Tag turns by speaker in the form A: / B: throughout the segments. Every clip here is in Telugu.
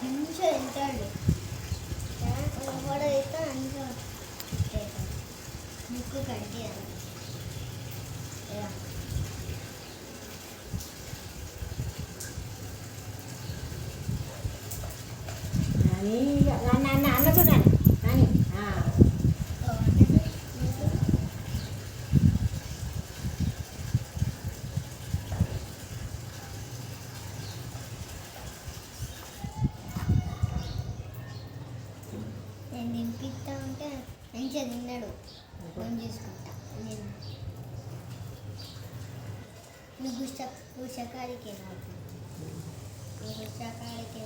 A: నిమిషం ఎంతండి అయితే ముక్కు కట్టి
B: అన్న చూడండి అని
A: నేను తినిపిస్తా ఉంటే మంచిగా తిన్నాడు ఫోన్ చేసుకుంటా నేను నువ్వు గుష్టకాడికి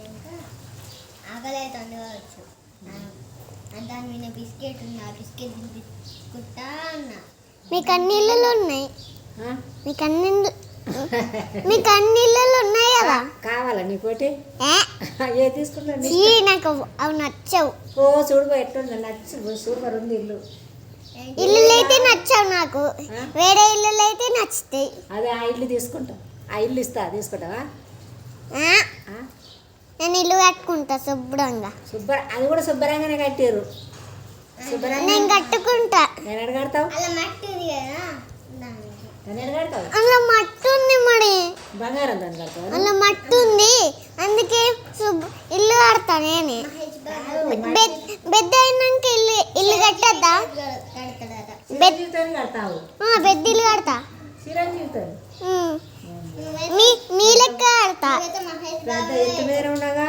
A: ఇంకా ఆకలి అవుతుంది కావచ్చు దాని మీద బిస్కెట్ ఉంది ఆ బిస్కెట్ తినిపించుకుంటా అన్నా మీకు అన్ని ఇళ్ళలో ఉన్నాయి మీకు అన్ని ఇళ్ళలో ఉన్నాయి కదా
B: కావాలా నీకోటి ఏ తీసుకుంటా
A: నాకు అవి నచ్చవు
B: ఓ చూడుకో ఎట్లుంది నచ్చు సూపర్ ఉంది ఇల్లు
A: ఇల్లు అయితే నచ్చవు నాకు వేరే ఇల్లు అయితే నచ్చుతాయి
B: అదే ఆ ఇల్లు తీసుకుంటాం ఆ ఇల్లు తీసుకుంటావా
A: నేను ఇల్లు కట్టుకుంటా శుభ్రంగా
B: అది కూడా శుభ్రంగానే కట్టారు
A: నేను కట్టుకుంటా
B: నేను ఎడగడతావు
A: అలా మట్టి ఉంది మరి
B: బంగారం దాన్ని కడతావు
A: అలా మట్టి ఉంది అందుకే ఇల్లు కడతా నేనే పెద్ద అయినాక ఇల్లు కట్టద్దా
B: కడతావు
A: పెద్ద ఇల్లు కడతా
B: చిరంజీవితో
A: మీ లెక్క ఆడతా
B: ఉండగా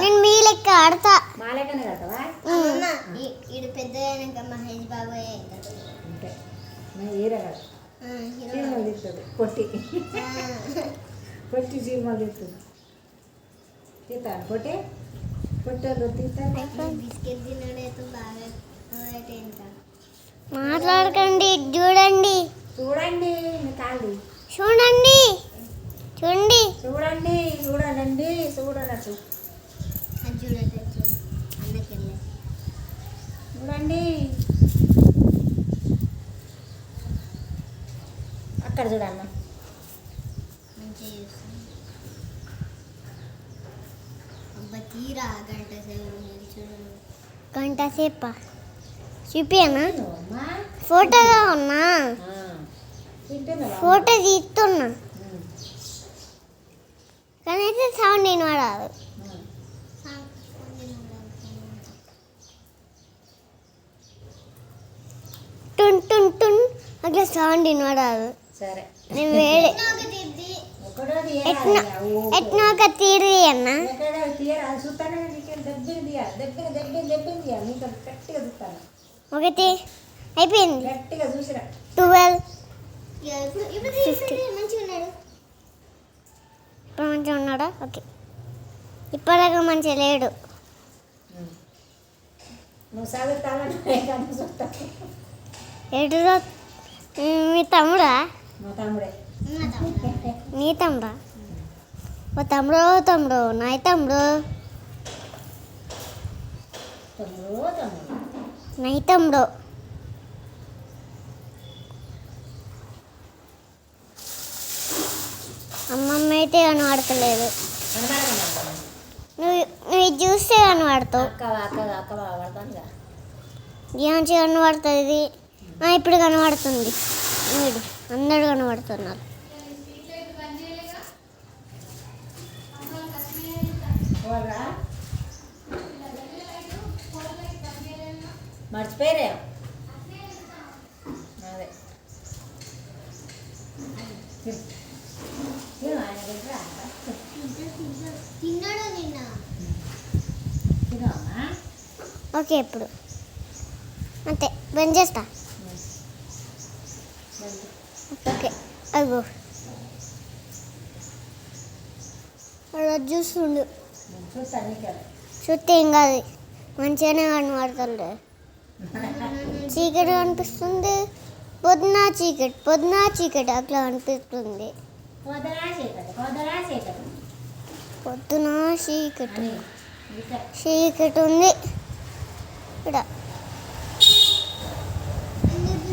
A: నేను మీ లెక్క ఆడతా
B: మా లెక్కనే కడతావా
A: ఇది పెద్ద మహేష్ బాబాయ్
B: అంటే చీమలు తిస్తుంది పొట్టి చీమలు తిస్తుంది తీస్తాను పొట్టలు తీస్తాను
A: బిస్కెట్ తినడైతే బాగా మాట్లాడకండి చూడండి
B: చూడండి కాండి
A: చూడండి చూడండి
B: చూడండి చూడండి చూడనట్టు
A: చూడండి అన్నకెళ్ళి
B: చూడండి అక్కడ చూడన్న
A: మంచిగా అబ్బా తీరా గంట సేపా చూపియనా ఫోటోగా ఉన్నా ఫోటో తీస్తున్నా కానీ అయితే సౌండ్ వినపడాలి టున్ టున్ టున్ అట్లా సౌండ్ వినపడాలి
B: సరే
A: నేను వేడి ఎట్నో ఒక తీరి అన్న ఒకటి అయిపోయింది 12 ఇప్పుడు మంచిగా ఉన్నాడా ఓకే ఇప్పటిదాకా మంచిగా లేడు ఎటుదో మీ తమ్ముడా నీ తమ్ముడా ఓ తమ్ముడు నాయ తమ్ముడు నై తమ్ముడు అమ్మమ్మ అయితే కనబడతలేదు నువ్వు ఇది చూస్తే కనబడతావు మంచిగా కనబడుతుంది ఇప్పుడు కనబడుతుంది వీడు అందరు కనబడుతున్నారు
B: మర్చిపోయారే అదే
A: తిన్నాడు నిన్న ఓకే ఇప్పుడు అంతే బంద్ చేస్తా ఓకే అయ్యో అలా చూస్తుండు చూస్తే ఏం కాదు మంచిగానే కనబడుతుండే చీకటి కనిపిస్తుంది పొద్దున చీకటి అట్లా అనిపిస్తుంది పొద్దున చీకటి ఉంది ఇక్కడ